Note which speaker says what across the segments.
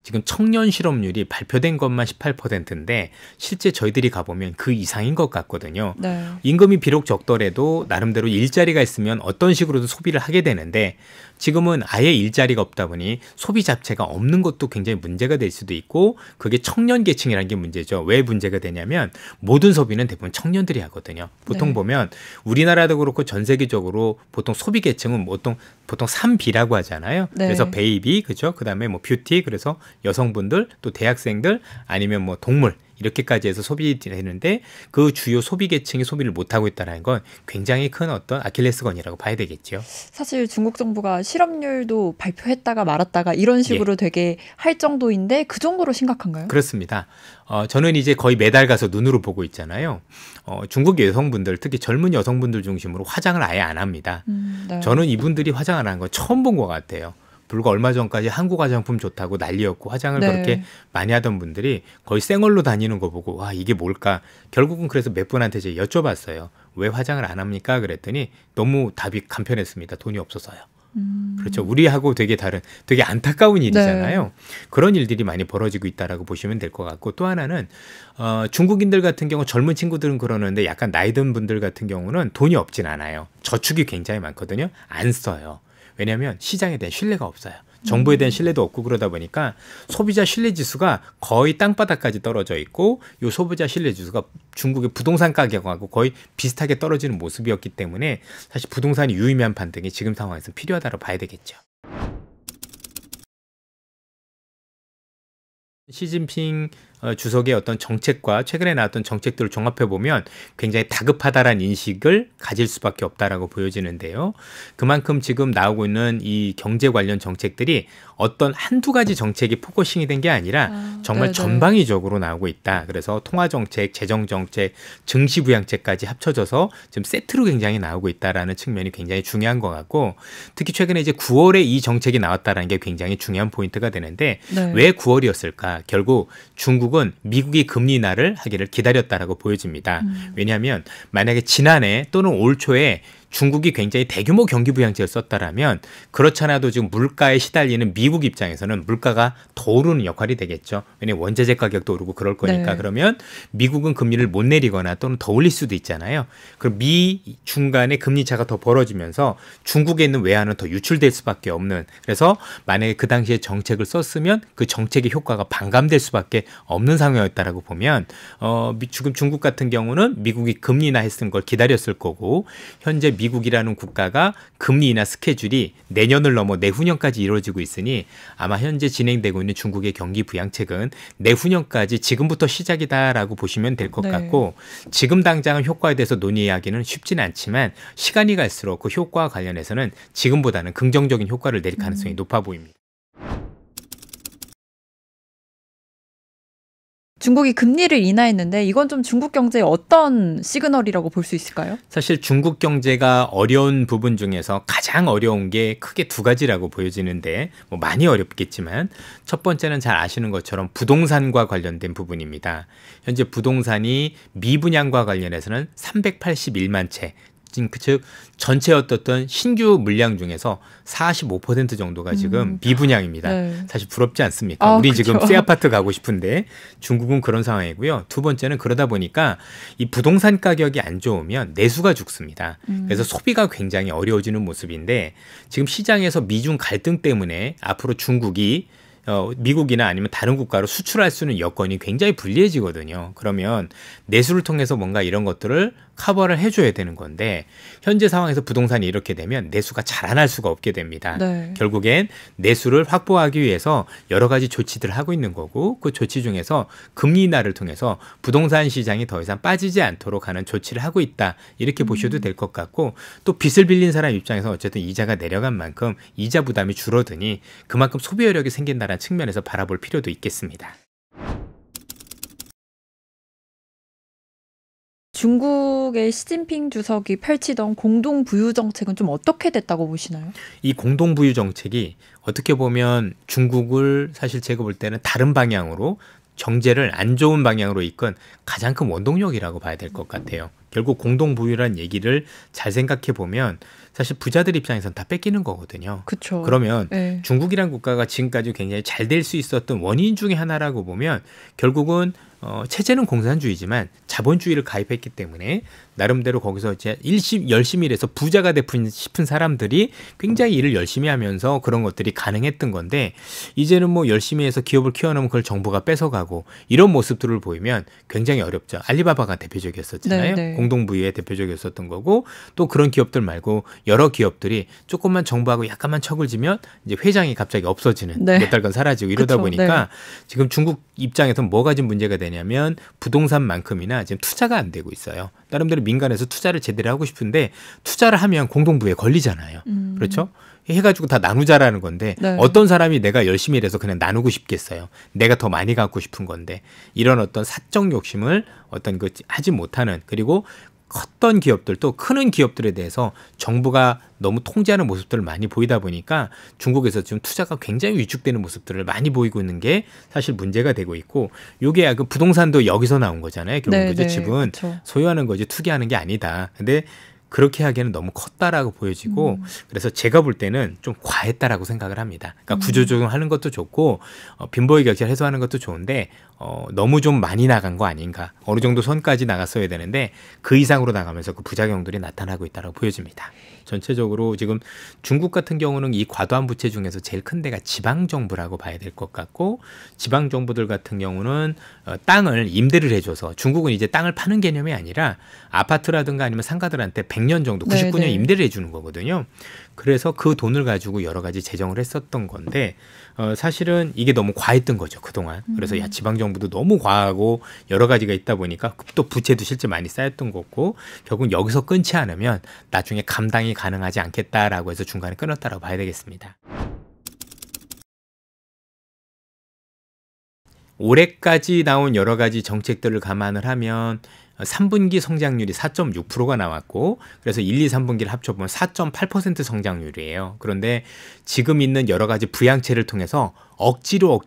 Speaker 1: 지금 청년 실업률이 발표된 것만 18%인데 실제 저희들이 가보면 그 이상인 것 같거든요.
Speaker 2: 네.
Speaker 1: 임금이 비록 적더라도 나름대로 일자리가 있으면 어떤 식으로든 소비를 하게 되는데 지금은 아예 일자리가 없다 보니 소비 자체가 없는 것도 굉장히 문제가 될 수도 있고 그게 청년 계층이라는 게 문제죠. 왜 문제가 되냐면 모든 소비는 대부분 청년들이 하거든요. 보통
Speaker 2: 네.
Speaker 1: 보면 우리나라도 그렇고 전 세계적으로 보통 소비 계층은 보통 3B라고 하잖아요.
Speaker 2: 네.
Speaker 1: 그래서 베이비, 그죠? 그다음에 뭐 뷰티, 그래서 여성분들, 또 대학생들, 아니면 뭐 동물 이렇게까지 해서 소비되는데 그 주요 소비 계층이 소비를 못하고 있다는 건 굉장히 큰 어떤 아킬레스건이라고 봐야 되겠죠.
Speaker 2: 사실 중국 정부가 실업률도 발표했다가 말았다가 이런 식으로 되게 할 정도인데 그 정도로 심각한가요?
Speaker 1: 그렇습니다. 저는 이제 거의 매달 가서 눈으로 보고 있잖아요. 중국 여성분들, 특히 젊은 여성분들 중심으로 화장을 아예 안 합니다.
Speaker 2: 네.
Speaker 1: 저는 이분들이 화장 안 하는 건 처음 본 것 같아요. 불과 얼마 전까지 한국 화장품 좋다고 난리였고 화장을
Speaker 2: 네.
Speaker 1: 그렇게 많이 하던 분들이 거의 쌩얼로 다니는 거 보고 와 이게 뭘까. 결국은 그래서 몇 분한테 제가 여쭤봤어요. 왜 화장을 안 합니까? 그랬더니 너무 답이 간편했습니다. 돈이 없어서요. 그렇죠. 우리하고 되게 다른, 되게 안타까운 일이잖아요. 그런 일들이 많이 벌어지고 있다라고 보시면 될 것 같고 또 하나는 중국인들 같은 경우 젊은 친구들은 그러는데 약간 나이 든 분들 같은 경우는 돈이 없진 않아요. 저축이 굉장히 많거든요. 안 써요. 왜냐하면 시장에 대한 신뢰가 없어요. 정부에 대한 신뢰도 없고 그러다 보니까 소비자 신뢰 지수가 거의 땅바닥까지 떨어져 있고 이 소비자 신뢰 지수가 중국의 부동산 가격하고 거의 비슷하게 떨어지는 모습이었기 때문에 사실 부동산이 유의미한 반등이 지금 상황에서 필요하다고 봐야 되겠죠. 시진핑 주석의 어떤 정책과 최근에 나왔던 정책들을 종합해 보면 굉장히 다급하다라는 인식을 가질 수밖에 없다라고 보여지는데요. 그만큼 지금 나오고 있는 이 경제 관련 정책들이 어떤 한두 가지 정책이 포커싱이 된 게 아니라 정말 전방위적으로 나오고 있다. 그래서 통화정책, 재정정책, 증시부양책까지 합쳐져서 지금 세트로 굉장히 나오고 있다라는 측면이 굉장히 중요한 것 같고 특히 최근에 이제 9월에 이 정책이 나왔다라는 게 굉장히 중요한 포인트가 되는데 왜 9월이었을까? 결국 중국은 미국이 금리 인하를 하기를 기다렸다라고 보여집니다. 왜냐하면 만약에 지난해 또는 올 초에 중국이 굉장히 대규모 경기 부양책을 썼다라면 그렇잖아도 지금 물가에 시달리는 미국 입장에서는 물가가 더 오르는 역할이 되겠죠. 왜냐하면 원자재 가격도 오르고 그럴 거니까. 그러면 미국은 금리를 못 내리거나 또는 더 올릴 수도 있잖아요. 그럼 미 중간에 금리 차가 더 벌어지면서 중국에 있는 외환은 더 유출될 수밖에 없는. 그래서 만약에 그 당시에 정책을 썼으면 그 정책의 효과가 반감될 수밖에 없는 상황이었다라고 보면 지금 중국 같은 경우는 미국이 금리 인하 했은 걸 기다렸을 거고 현재 미국이라는 국가가 금리 인하 스케줄이 내년을 넘어 내후년까지 이루어지고 있으니 아마 현재 진행되고 있는 중국의 경기 부양책은 내후년까지 지금부터 시작이다라고 보시면 될 것 같고 지금 당장은 효과에 대해서 논의하기는 쉽지는 않지만 시간이 갈수록 그 효과와 관련해서는 지금보다는 긍정적인 효과를 낼 가능성이 높아 보입니다.
Speaker 2: 중국이 금리를 인하했는데 이건 좀 중국 경제에 어떤 시그널이라고 볼 수 있을까요?
Speaker 1: 사실 중국 경제가 어려운 부분 중에서 가장 어려운 게 크게 두 가지라고 보여지는데 뭐 많이 어렵겠지만 첫 번째는 잘 아시는 것처럼 부동산과 관련된 부분입니다. 현재 부동산이 미분양과 관련해서는 381만 채, 즉 전체 어떤 신규 물량 중에서 45% 정도가 지금 미분양입니다. 사실 부럽지 않습니까? 우리 지금 새 아파트 가고 싶은데 중국은 그런 상황이고요. 두 번째는 그러다 보니까 이 부동산 가격이 안 좋으면 내수가 죽습니다. 그래서 소비가 굉장히 어려워지는 모습인데 지금 시장에서 미중 갈등 때문에 앞으로 중국이 미국이나 아니면 다른 국가로 수출할 수 있는 여건이 굉장히 불리해지거든요. 그러면 내수를 통해서 뭔가 이런 것들을 커버를 해줘야 되는 건데 현재 상황에서 부동산이 이렇게 되면 내수가 자라날 수가 없게 됩니다. 결국엔 내수를 확보하기 위해서 여러 가지 조치들을 하고 있는 거고 그 조치 중에서 금리 인하를 통해서 부동산 시장이 더 이상 빠지지 않도록 하는 조치를 하고 있다. 이렇게 보셔도 될 것 같고 또 빚을 빌린 사람 입장에서 어쨌든 이자가 내려간 만큼 이자 부담이 줄어드니 그만큼 소비 여력이 생긴다는 측면에서 바라볼 필요도 있겠습니다.
Speaker 2: 중국의 시진핑 주석이 펼치던 공동부유 정책은 좀 어떻게 됐다고 보시나요?
Speaker 1: 이 공동부유 정책이 어떻게 보면 중국을 사실 제가 볼 때는 다른 방향으로 경제를 안 좋은 방향으로 이끈 가장 큰 원동력이라고 봐야 될 것 같아요. 결국 공동부유란 얘기를 잘 생각해 보면 사실 부자들 입장에선 다 뺏기는 거거든요.
Speaker 2: 그쵸.
Speaker 1: 그러면
Speaker 2: 네.
Speaker 1: 중국이란 국가가 지금까지 굉장히 잘 될 수 있었던 원인 중에 하나라고 보면 결국은 체제는 공산주의지만 자본주의를 가입했기 때문에 나름대로 거기서 이제 열심히 일해서 부자가 되고 싶은 사람들이 굉장히 일을 열심히 하면서 그런 것들이 가능했던 건데 이제는 뭐 열심히 해서 기업을 키워놓으면 그걸 정부가 뺏어가고 이런 모습들을 보이면 굉장히 어렵죠. 알리바바가 대표적이었었잖아요.
Speaker 2: 네, 네.
Speaker 1: 공동부유의 대표적이었었던 거고 또 그런 기업들 말고 여러 기업들이 조금만 정부하고 약간만 척을 지면 이제 회장이 갑자기 없어지는
Speaker 2: 네.
Speaker 1: 몇 달간 사라지고 이러다
Speaker 2: 그쵸,
Speaker 1: 보니까 지금 중국 입장에서는 뭐가 지금 문제가 되냐면 부동산만큼이나 지금 투자가 안 되고 있어요. 나름대로 민간에서 투자를 제대로 하고 싶은데 투자를 하면 공동부에 걸리잖아요. 그렇죠? 해가지고 다 나누자라는 건데
Speaker 2: 네.
Speaker 1: 어떤 사람이 내가 열심히 일해서 그냥 나누고 싶겠어요. 내가 더 많이 갖고 싶은 건데 이런 어떤 사적 욕심을 어떤 그 하지 못하는 그리고 컸던 기업들 또 크는 기업들에 대해서 정부가 너무 통제하는 모습들을 많이 보이다 보니까 중국에서 지금 투자가 굉장히 위축되는 모습들을 많이 보이고 있는 게 사실 문제가 되고 있고 요게 그 부동산도 여기서 나온 거잖아요. 결국
Speaker 2: 네,
Speaker 1: 그죠?
Speaker 2: 네,
Speaker 1: 집은
Speaker 2: 그쵸.
Speaker 1: 소유하는 거지 투기하는 게 아니다. 근데 그렇게 하기에는 너무 컸다라고 보여지고 그래서 제가 볼 때는 좀 과했다라고 생각을 합니다. 그러니까 구조조정하는 것도 좋고 빈부의 격차를 해소하는 것도 좋은데 너무 좀 많이 나간 거 아닌가. 어느 정도 선까지 나갔어야 되는데 그 이상으로 나가면서 그 부작용들이 나타나고 있다고 보여집니다. 전체적으로 지금 중국 같은 경우는 이 과도한 부채 중에서 제일 큰 데가 지방정부라고 봐야 될 것 같고 지방정부들 같은 경우는 땅을 임대를 해줘서 중국은 이제 땅을 파는 개념이 아니라 아파트라든가 아니면 상가들한테 100년 정도 99년
Speaker 2: 네, 네.
Speaker 1: 임대를 해주는 거거든요. 그래서 그 돈을 가지고 여러 가지 재정을 했었던 건데 사실은 이게 너무 과했던 거죠 그동안. 그래서 야 지방정부도 너무 과하고 여러 가지가 있다 보니까 또 부채도 실제 많이 쌓였던 거고 결국 여기서 끊지 않으면 나중에 감당이 가능하지 않겠다라고 해서 중간에 끊었다라고 봐야 되겠습니다. 올해까지 나온 여러 가지 정책들을 감안을 하면 3분기 성장률이 4.6%가 나왔고 그래서 1, 2, 3분기를 합쳐보면 4.8% 성장률이에요. 그런데 지금 있는 여러 가지 부양체를 통해서 억지로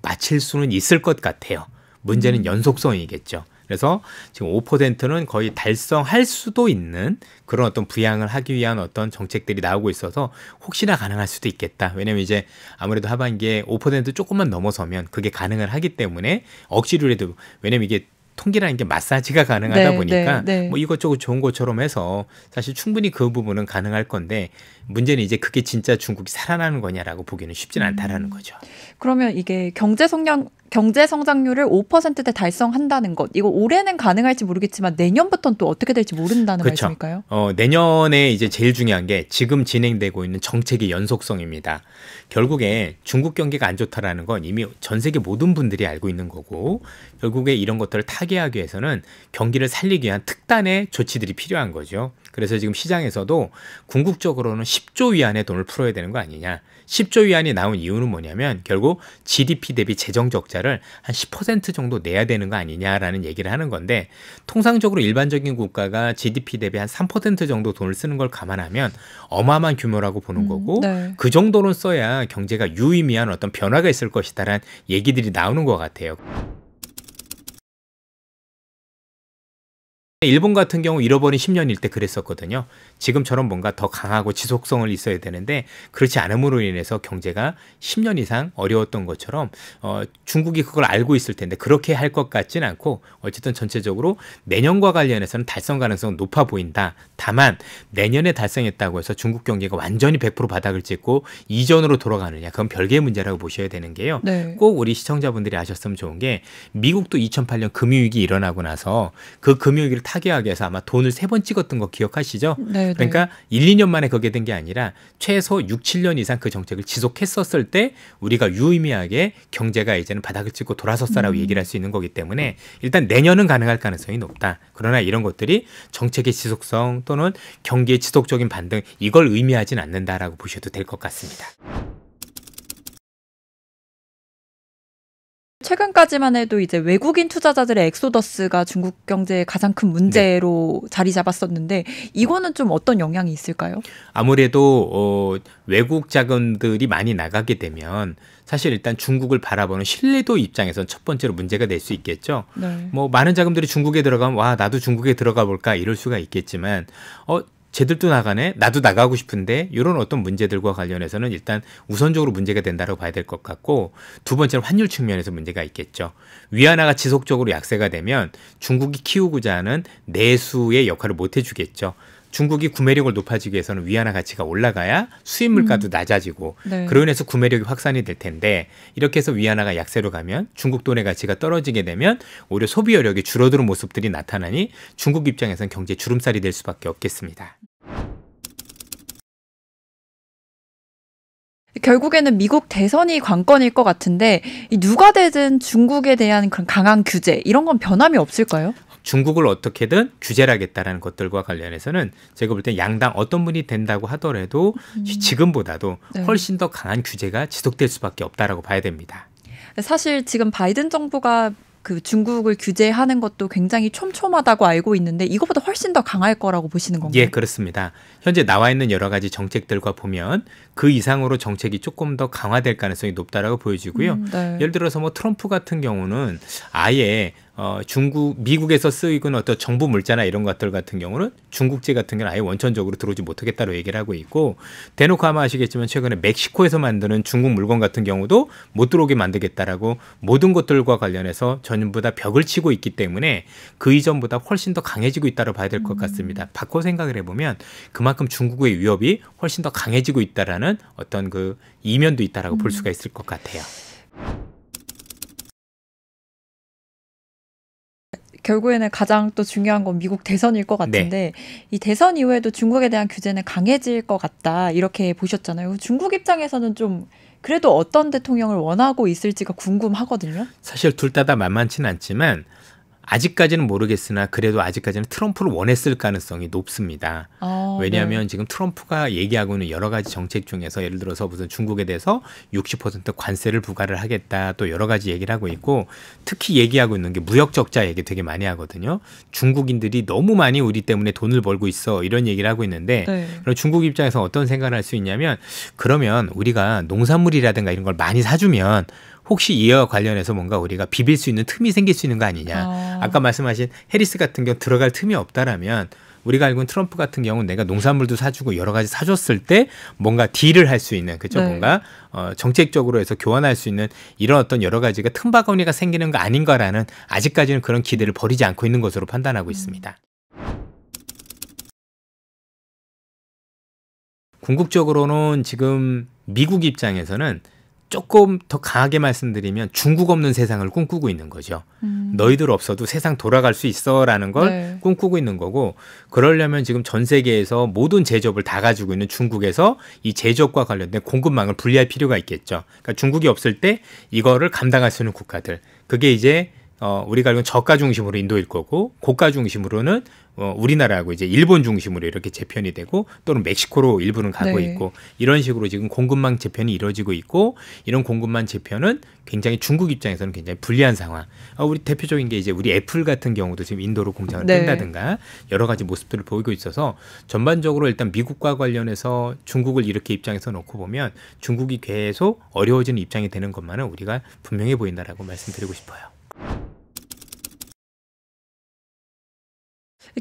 Speaker 1: 맞출 수는 있을 것 같아요. 문제는 연속성이겠죠. 그래서 지금 5%는 거의 달성할 수도 있는 그런 어떤 부양을 하기 위한 어떤 정책들이 나오고 있어서 혹시나 가능할 수도 있겠다. 왜냐면 이제 아무래도 하반기에 5% 조금만 넘어서면 그게 가능을 하기 때문에 억지로라도 왜냐면 이게 통계라는 게 마사지가 가능하다
Speaker 2: 네,
Speaker 1: 보니까
Speaker 2: 네, 네.
Speaker 1: 뭐 이것저것 좋은 것처럼 해서 사실 충분히 그 부분은 가능할 건데 문제는 이제 그게 진짜 중국이 살아나는 거냐라고 보기는 쉽지는 않다라는 거죠.
Speaker 2: 그러면 이게 경제 성장률을 5%대 달성한다는 것. 이거 올해는 가능할지 모르겠지만 내년부터는 또 어떻게 될지 모른다는
Speaker 1: 그렇죠.
Speaker 2: 말씀일까요?
Speaker 1: 내년에 이제 제일 중요한 게 지금 진행되고 있는 정책의 연속성입니다. 결국에 중국 경기가 안 좋다라는 건 이미 전 세계 모든 분들이 알고 있는 거고 결국에 이런 것들을 타개하기 위해서는 경기를 살리기 위한 특단의 조치들이 필요한 거죠. 그래서 지금 시장에서도 궁극적으로는 10조 위안의 돈을 풀어야 되는 거 아니냐. 10조 위안이 나온 이유는 뭐냐면 결국 GDP 대비 재정 적자를 한 10% 정도 내야 되는 거 아니냐라는 얘기를 하는 건데 통상적으로 일반적인 국가가 GDP 대비 한 3% 정도 돈을 쓰는 걸 감안하면 어마어마한 규모라고 보는 거고
Speaker 2: 네.
Speaker 1: 그 정도는 써야 경제가 유의미한 어떤 변화가 있을 것이다라는 얘기들이 나오는 것 같아요. 일본 같은 경우 잃어버린 10년일 때 그랬었거든요. 지금처럼 뭔가 더 강하고 지속성을 있어야 되는데 그렇지 않음으로 인해서 경제가 10년 이상 어려웠던 것처럼 중국이 그걸 알고 있을 텐데 그렇게 할 것 같진 않고 어쨌든 전체적으로 내년과 관련해서는 달성 가능성은 높아 보인다. 다만 내년에 달성했다고 해서 중국 경제가 완전히 100% 바닥을 찍고 이전으로 돌아가느냐 그건 별개의 문제라고 보셔야 되는 게요.
Speaker 2: 네.
Speaker 1: 꼭 우리 시청자분들이 아셨으면 좋은 게 미국도 2008년 금융위기 일어나고 나서 그 금융위기를 타개하기 위해서 아마 돈을 3번 찍었던 거 기억하시죠?
Speaker 2: 네,
Speaker 1: 그러니까 1, 2년 만에 그게 된 게 아니라 최소 6, 7년 이상 그 정책을 지속했었을 때 우리가 유의미하게 경제가 이제는 바닥을 찍고 돌아섰다라고 얘기를 할 수 있는 거기 때문에 일단 내년은 가능할 가능성이 높다. 그러나 이런 것들이 정책의 지속성 또는 경기의 지속적인 반등 이걸 의미하진 않는다라고 보셔도 될 것 같습니다.
Speaker 2: 최근까지만 해도 이제 외국인 투자자들의 엑소더스가 중국 경제의 가장 큰 문제로 자리 잡았었는데 이거는 좀 어떤 영향이 있을까요?
Speaker 1: 아무래도 외국 자금들이 많이 나가게 되면 사실 일단 중국을 바라보는 신뢰도 입장에선 첫 번째로 문제가 될 수 있겠죠.
Speaker 2: 네.
Speaker 1: 뭐 많은 자금들이 중국에 들어가면 와 나도 중국에 들어가 볼까 이럴 수가 있겠지만 쟤들도 나가네 나도 나가고 싶은데 이런 어떤 문제들과 관련해서는 일단 우선적으로 문제가 된다고 봐야 될 것 같고, 두 번째는 환율 측면에서 문제가 있겠죠. 위안화가 지속적으로 약세가 되면 중국이 키우고자 하는 내수의 역할을 못 해주겠죠. 중국이 구매력을 높아지기 위해서는 위안화 가치가 올라가야 수입 물가도 낮아지고
Speaker 2: 네.
Speaker 1: 그로 인해서 구매력이 확산이 될 텐데, 이렇게 해서 위안화가 약세로 가면 중국 돈의 가치가 떨어지게 되면 오히려 소비 여력이 줄어드는 모습들이 나타나니 중국 입장에서는 경제 주름살이 될 수밖에 없겠습니다.
Speaker 2: 결국에는 미국 대선이 관건일 것 같은데 이 누가 되든 중국에 대한 그런 강한 규제 이런 건 변함이 없을까요?
Speaker 1: 중국을 어떻게든 규제를 하겠다라는 것들과 관련해서는 제가 볼 때 양당 어떤 분이 된다고 하더라도 지금보다도
Speaker 2: 네.
Speaker 1: 훨씬 더 강한 규제가 지속될 수밖에 없다라고 봐야 됩니다.
Speaker 2: 사실 지금 바이든 정부가 그 중국을 규제하는 것도 굉장히 촘촘하다고 알고 있는데 이거보다 훨씬 더 강할 거라고 보시는 건가요?
Speaker 1: 예, 그렇습니다. 현재 나와 있는 여러 가지 정책들과 보면 그 이상으로 정책이 조금 더 강화될 가능성이 높다라고 보여지고요.
Speaker 2: 네.
Speaker 1: 예를 들어서 뭐 트럼프 같은 경우는 아예 미국에서 쓰이고 있는 어떤 정부 물자나 이런 것들 같은 경우는 중국제 같은 경우는 아예 원천적으로 들어오지 못하겠다고 얘기를 하고 있고, 대놓고 아마 아시겠지만 최근에 멕시코에서 만드는 중국 물건 같은 경우도 못 들어오게 만들겠다라고 모든 것들과 관련해서 전부 다 벽을 치고 있기 때문에 그 이전보다 훨씬 더 강해지고 있다고 봐야 될 것 같습니다. 바꿔 생각을 해보면 그만큼 중국의 위협이 훨씬 더 강해지고 있다라는 어떤 그 이면도 있다라고 볼 수가 있을 것 같아요.
Speaker 2: 결국에는 가장 또 중요한 건 미국 대선일 것 같은데 이 대선 이후에도 중국에 대한 규제는 강해질 것 같다 이렇게 보셨잖아요. 중국 입장에서는 좀 그래도 어떤 대통령을 원하고 있을지가 궁금하거든요.
Speaker 1: 사실 둘 다 만만치는 않지만 아직까지는 모르겠으나 그래도 아직까지는 트럼프를 원했을 가능성이 높습니다. 왜냐하면 지금 트럼프가 얘기하고 있는 여러 가지 정책 중에서 예를 들어서 무슨 중국에 대해서 60% 관세를 부과를 하겠다, 또 여러 가지 얘기를 하고 있고, 특히 얘기하고 있는 게 무역 적자 얘기 되게 많이 하거든요. 중국인들이 너무 많이 우리 때문에 돈을 벌고 있어 이런 얘기를 하고 있는데 그럼 중국 입장에서 어떤 생각을 할 수 있냐면, 그러면 우리가 농산물이라든가 이런 걸 많이 사주면 혹시 이와 관련해서 뭔가 우리가 비빌 수 있는 틈이 생길 수 있는 거 아니냐. 아까 말씀하신 해리스 같은 경우 들어갈 틈이 없다라면 우리가 알고 있는 트럼프 같은 경우는 내가 농산물도 사주고 여러 가지 사줬을 때 뭔가 딜을 할 수 있는, 그렇죠? 뭔가 정책적으로 해서 교환할 수 있는 이런 어떤 여러 가지가 틈바구니가 생기는 거 아닌가라는 아직까지는 그런 기대를 버리지 않고 있는 것으로 판단하고 있습니다. 궁극적으로는 지금 미국 입장에서는 조금 더 강하게 말씀드리면 중국 없는 세상을 꿈꾸고 있는 거죠. 너희들 없어도 세상 돌아갈 수 있어라는 걸 꿈꾸고 있는 거고, 그러려면 지금 전 세계에서 모든 제조업을 다 가지고 있는 중국에서 이 제조업과 관련된 공급망을 분리할 필요가 있겠죠. 그러니까 중국이 없을 때 이거를 감당할 수 있는 국가들, 그게 이제 우리가 알고 있는 저가 중심으로 인도일 거고, 고가 중심으로는 우리나라하고 이제 일본 중심으로 이렇게 재편이 되고, 또는 멕시코로 일부는 가고 있고, 이런 식으로 지금 공급망 재편이 이루어지고 있고, 이런 공급망 재편은 굉장히 중국 입장에서는 굉장히 불리한 상황. 우리 대표적인 게 이제 우리 애플 같은 경우도 지금 인도로 공장을 뺀다든가 여러 가지 모습들을 보이고 있어서, 전반적으로 일단 미국과 관련해서 중국을 이렇게 입장에서 놓고 보면 중국이 계속 어려워지는 입장이 되는 것만은 우리가 분명해 보인다라고 말씀드리고 싶어요.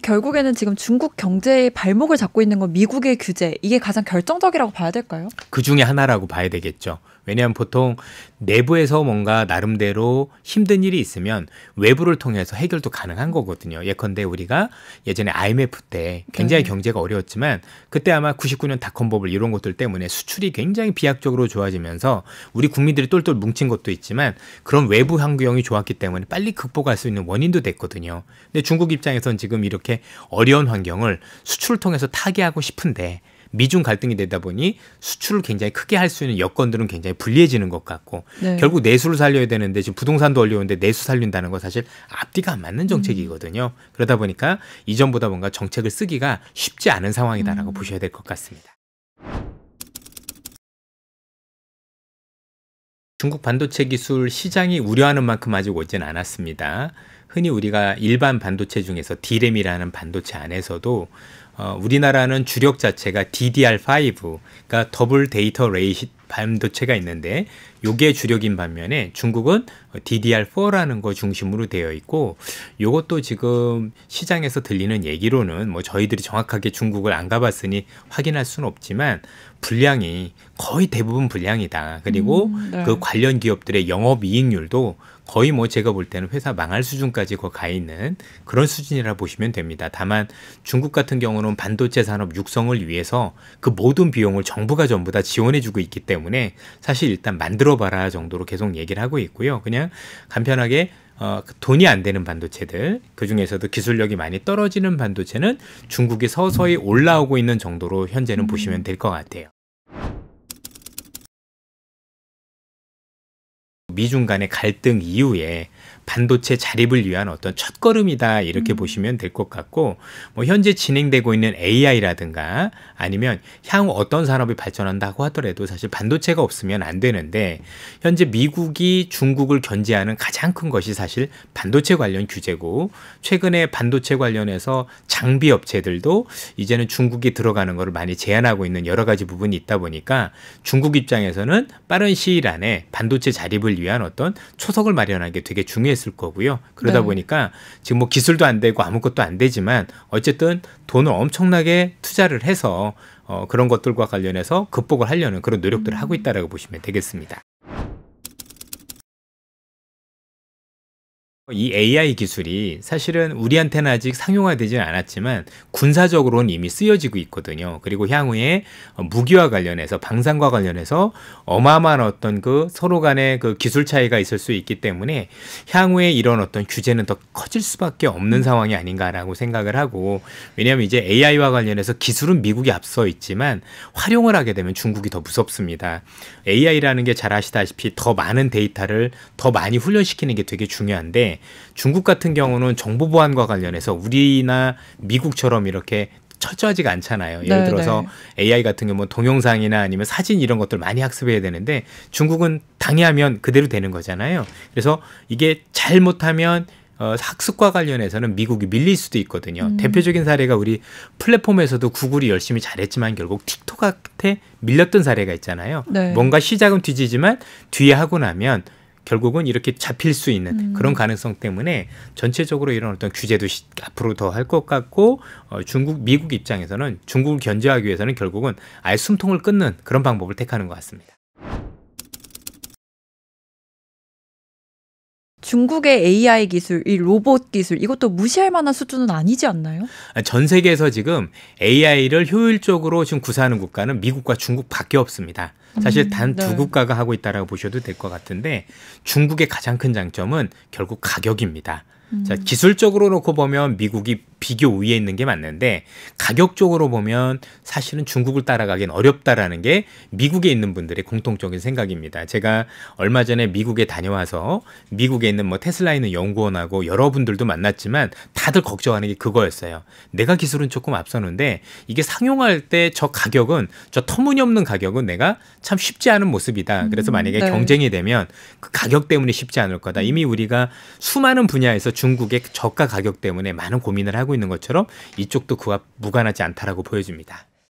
Speaker 2: 결국에는 지금 중국 경제의 발목을 잡고 있는 건 미국의 규제, 이게 가장 결정적이라고 봐야 될까요?
Speaker 1: 그 중에 하나라고 봐야 되겠죠. 왜냐하면 보통 내부에서 뭔가 나름대로 힘든 일이 있으면 외부를 통해서 해결도 가능한 거거든요. 예컨대 우리가 예전에 IMF 때 굉장히 경제가 어려웠지만 그때 아마 99년 닷컴 버블 이런 것들 때문에 수출이 굉장히 비약적으로 좋아지면서 우리 국민들이 똘똘 뭉친 것도 있지만 그런 외부 환경이 좋았기 때문에 빨리 극복할 수 있는 원인도 됐거든요. 근데 중국 입장에서는 지금 이렇게 어려운 환경을 수출을 통해서 타개하고 싶은데 미중 갈등이 되다 보니 수출을 굉장히 크게 할 수 있는 여건들은 굉장히 불리해지는 것 같고, 결국 내수를 살려야 되는데 지금 부동산도 어려운데 내수 살린다는 건 사실 앞뒤가 안 맞는 정책이거든요. 그러다 보니까 이전보다 뭔가 정책을 쓰기가 쉽지 않은 상황이다라고 보셔야 될 것 같습니다. 중국 반도체 기술 시장이 우려하는 만큼 아직 오진 않았습니다. 흔히 우리가 일반 반도체 중에서 D램이라는 반도체 안에서도 우리나라는 주력 자체가 DDR5, 그러니까 더블 데이터 레이트 반도체가 있는데 요게 주력인 반면에 중국은 DDR4라는 거 중심으로 되어 있고, 요것도 지금 시장에서 들리는 얘기로는 뭐 저희들이 정확하게 중국을 안 가봤으니 확인할 수는 없지만 분량이 거의 대부분 분량이다. 그리고
Speaker 2: 네.
Speaker 1: 그 관련 기업들의 영업이익률도 거의 뭐 제가 볼 때는 회사 망할 수준까지 가 있는 그런 수준이라 보시면 됩니다. 다만 중국 같은 경우는 반도체 산업 육성을 위해서 그 모든 비용을 정부가 전부 다 지원해주고 있기 때문에 사실 일단 만들어봐라 정도로 계속 얘기를 하고 있고요. 그냥 간편하게 돈이 안 되는 반도체들, 그중에서도 기술력이 많이 떨어지는 반도체는 중국이 서서히 올라오고 있는 정도로 현재는 보시면 될 것 같아요. 미중 간의 갈등 이후에 반도체 자립을 위한 어떤 첫걸음이다, 이렇게 보시면 될 것 같고, 뭐 현재 진행되고 있는 AI라든가 아니면 향후 어떤 산업이 발전한다고 하더라도 사실 반도체가 없으면 안 되는데, 현재 미국이 중국을 견제하는 가장 큰 것이 사실 반도체 관련 규제고, 최근에 반도체 관련해서 장비 업체들도 이제는 중국이 들어가는 것을 많이 제한하고 있는 여러 가지 부분이 있다 보니까 중국 입장에서는 빠른 시일 안에 반도체 자립을 위한 어떤 초석을 마련하는 게 되게 중요했을 거고요. 그러다
Speaker 2: 네.
Speaker 1: 보니까 지금 뭐 기술도 안 되고 아무것도 안 되지만 어쨌든 돈을 엄청나게 투자를 해서 그런 것들과 관련해서 극복을 하려는 그런 노력들을 하고 있다라고 보시면 되겠습니다. 이 AI 기술이 사실은 우리한테는 아직 상용화되지는 않았지만 군사적으로는 이미 쓰여지고 있거든요. 그리고 향후에 무기와 관련해서, 방산과 관련해서 어마어마한 어떤 그 서로 간의 그 기술 차이가 있을 수 있기 때문에 향후에 이런 어떤 규제는 더 커질 수밖에 없는 상황이 아닌가라고 생각을 하고, 왜냐하면 이제 AI와 관련해서 기술은 미국이 앞서 있지만 활용을 하게 되면 중국이 더 무섭습니다. AI라는 게 잘 아시다시피 더 많은 데이터를 더 많이 훈련시키는 게 되게 중요한데, 중국 같은 경우는 정보 보안과 관련해서 우리나 미국처럼 이렇게 철저하지가 않잖아요. 예를 들어서 AI 같은 경우는 동영상이나 아니면 사진 이런 것들 많이 학습해야 되는데 중국은 당해하면 그대로 되는 거잖아요. 그래서 이게 잘못하면 학습과 관련해서는 미국이 밀릴 수도 있거든요. 대표적인 사례가 우리 플랫폼에서도 구글이 열심히 잘했지만 결국 틱톡한테 밀렸던 사례가 있잖아요.
Speaker 2: 네.
Speaker 1: 뭔가 시작은 뒤지지만 뒤에 하고 나면 결국은 이렇게 잡힐 수 있는 그런 가능성 때문에 전체적으로 이런 어떤 규제도 앞으로 더 할 것 같고, 미국 입장에서는 중국을 견제하기 위해서는 결국은 아예 숨통을 끊는 그런 방법을 택하는 것 같습니다.
Speaker 2: 중국의 AI 기술, 이 로봇 기술, 이것도 무시할 만한 수준은 아니지 않나요?
Speaker 1: 전 세계에서 지금 AI를 효율적으로 지금 구사하는 국가는 미국과 중국밖에 없습니다. 사실 단 두 국가가 하고 있다라고 보셔도 될 것 같은데, 중국의 가장 큰 장점은 결국 가격입니다. 자, 기술적으로 놓고 보면 미국이 비교 우위에 있는 게 맞는데 가격적으로 보면 사실은 중국을 따라가긴 어렵다라는 게 미국에 있는 분들의 공통적인 생각입니다. 제가 얼마 전에 미국에 다녀와서 미국에 있는 뭐 테슬라에 있는 연구원하고 여러분들도 만났지만 다들 걱정하는 게 그거였어요. 내가 기술은 조금 앞서는데 이게 상용할 때 저 가격은, 저 터무니없는 가격은 내가 참 쉽지 않은 모습이다. 그래서 만약에 경쟁이 되면 그 가격 때문에 쉽지 않을 거다. 이미 우리가 수많은 분야에서 중국의 저가 가격 때문에 많은 고민을 하고 있는 것처럼 이쪽도 그와 무관하지 않다라고 보여집니다.